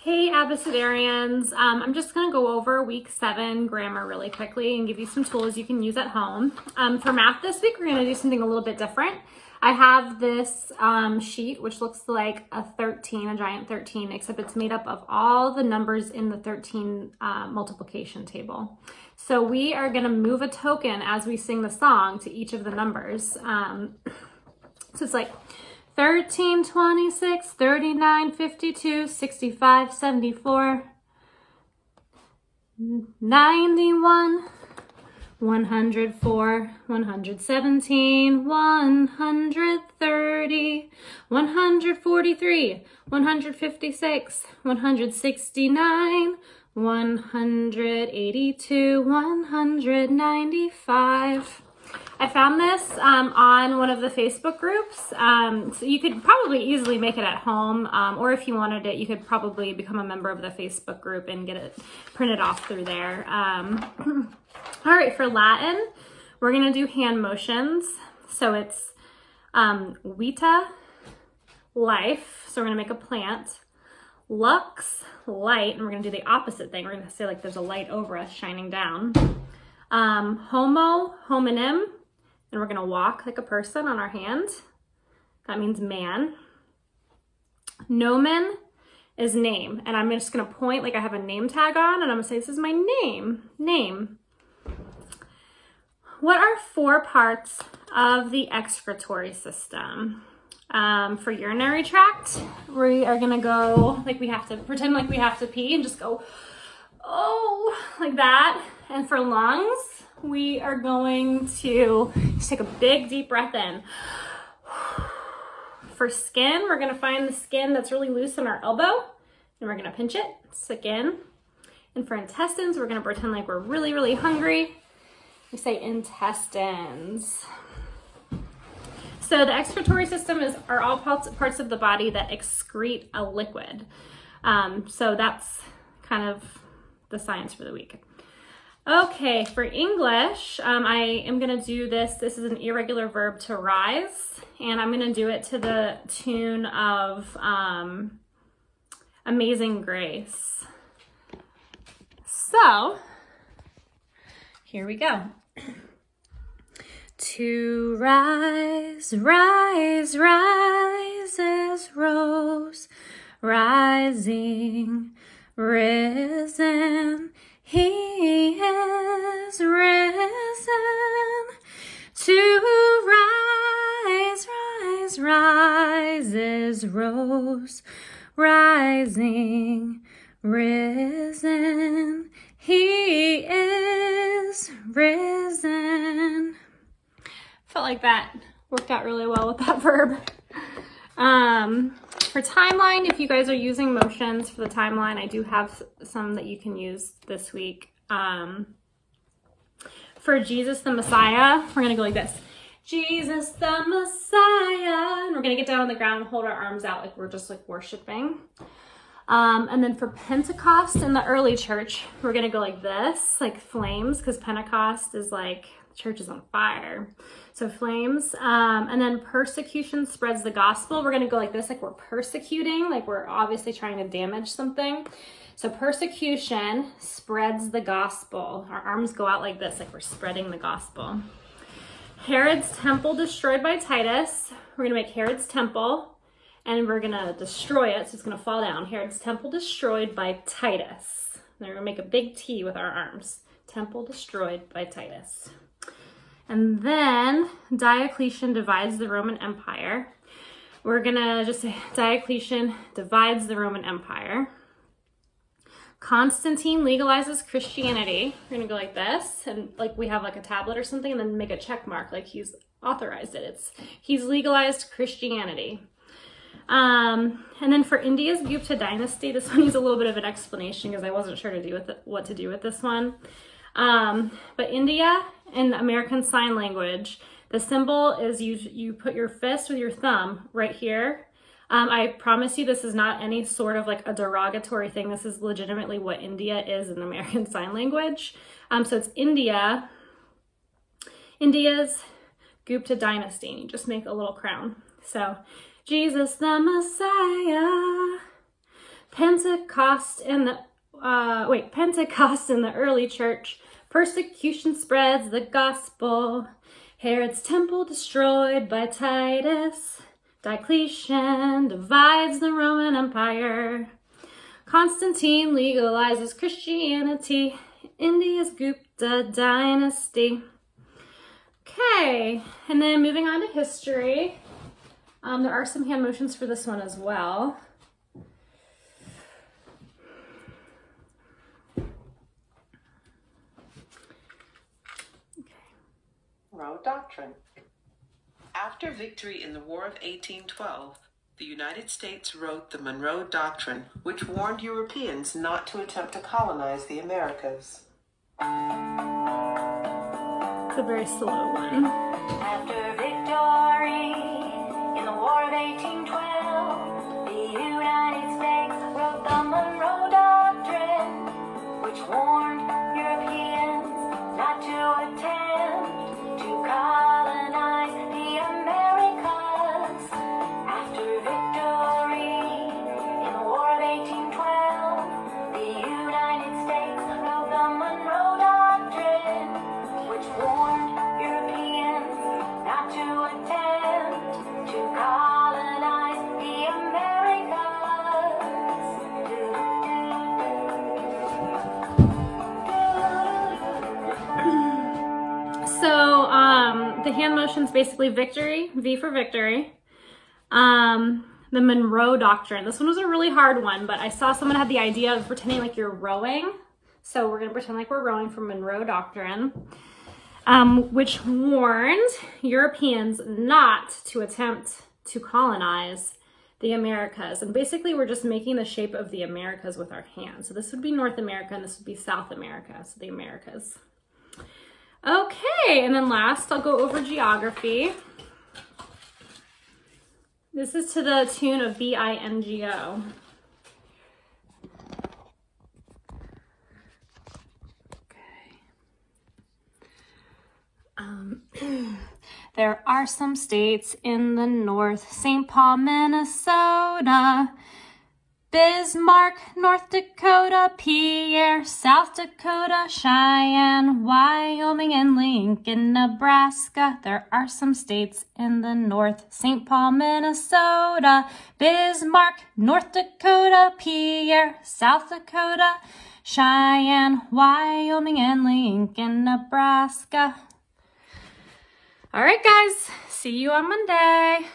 Hey Abecedarians, I'm just going to go over week 7 grammar really quickly and give you some tools you can use at home. For math this week, we're going to do something a little bit different. I have this sheet which looks like a 13, a giant 13, except it's made up of all the numbers in the 13 multiplication table. So we are going to move a token as we sing the song to each of the numbers. So it's like 13, 26, 39, 52, 65, 74, 91, 104, 117, 130, 143, 156, 169, 182, 195. I found this on one of the Facebook groups, so you could probably easily make it at home, or if you wanted it, you could probably become a member of the Facebook group and get it printed off through there. All right, for Latin, we're going to do hand motions. So it's vita, life, so we're going to make a plant, lux, light, and we're going to do the opposite thing. We're going to say like there's a light over us shining down. Homo, hominem, and we're gonna walk like a person on our hand. That means man. Nomen is name, and I'm just gonna point like I have a name tag on, and I'm gonna say, this is my name, name. What are 4 parts of the excretory system? For urinary tract, we are gonna go, like we have to, pretend like we have to pee and just go, oh, like that. And for lungs, we are going to just take a big deep breath in. For skin, we're gonna find the skin that's really loose in our elbow and we're gonna pinch it, stick in. And for intestines, we're gonna pretend like we're really, really hungry. We say intestines. So the excretory system are all parts of the body that excrete a liquid. So that's kind of the science for the week. Okay, for English, I am gonna do this. This is an irregular verb, to rise, and I'm gonna do it to the tune of Amazing Grace. So, here we go. To rise, rise, rise as rose, rising, risen, he is risen. To rise, rise, rise as rose, rising, risen, he is risen. Felt like that worked out really well with that verb. For timeline, if you guys are using motions for the timeline, I do have some that you can use this week. For Jesus the Messiah, we're gonna go like this. Jesus the Messiah. And we're gonna get down on the ground and hold our arms out like we're just like worshiping. And then for Pentecost in the early church, we're gonna go like this, like flames, because Pentecost is like, the church is on fire. So flames. And then persecution spreads the gospel. We're gonna go like this, like we're persecuting, like we're obviously trying to damage something. So persecution spreads the gospel. Our arms go out like this, like we're spreading the gospel. Herod's temple destroyed by Titus. We're gonna make Herod's temple and we're gonna destroy it, so it's gonna fall down. Herod's temple destroyed by Titus. And we're gonna make a big T with our arms. Temple destroyed by Titus. And then Diocletian divides the Roman Empire. We're gonna just say Diocletian divides the Roman Empire. Constantine legalizes Christianity. We're gonna go like this, and like we have like a tablet or something, and then make a check mark like he's authorized it. He's legalized Christianity. And then for India's Gupta dynasty, this one needs a little bit of an explanation because I wasn't sure what to do with this one. But India in American Sign Language, the symbol is you put your fist with your thumb right here. I promise you this is not any sort of like a derogatory thing. This is legitimately what India is in American Sign Language. So it's India's Gupta dynasty, and you just make a little crown. So Jesus the Messiah, Pentecost in the early church. Persecution spreads the gospel. Herod's temple destroyed by Titus. Diocletian divides the Roman Empire. Constantine legalizes Christianity. India's Gupta dynasty. Okay, and then moving on to history. There are some hand motions for this one as well. Monroe Doctrine. After victory in the War of 1812, the United States wrote the Monroe Doctrine, which warned Europeans not to attempt to colonize the Americas. It's a very slow one. After victory in the War of 1812, the United States wrote the Monroe Doctrine, which warned Europeans not to attempt to colonize the Americas. After victory in the War of 1812, the United States wrote the Monroe Doctrine, which warned Europeans not to attempt to colonize the Americas. So the hand motion's basically victory, V for victory. The Monroe Doctrine. This one was a really hard one, but I saw someone had the idea of pretending like you're rowing. So we're gonna pretend like we're rowing from Monroe Doctrine, which warned Europeans not to attempt to colonize the Americas. And basically we're just making the shape of the Americas with our hands. So this would be North America and this would be South America, so the Americas. Okay, and then last I'll go over geography. This is to the tune of B-I-N-G-O. There are some states in the north, St. Paul, Minnesota, Bismarck, North Dakota, Pierre, South Dakota, Cheyenne, Wyoming, and Lincoln, Nebraska. There are some states in the north, St. Paul, Minnesota, Bismarck, North Dakota, Pierre, South Dakota, Cheyenne, Wyoming, and Lincoln, Nebraska. All right, guys, see you on Monday.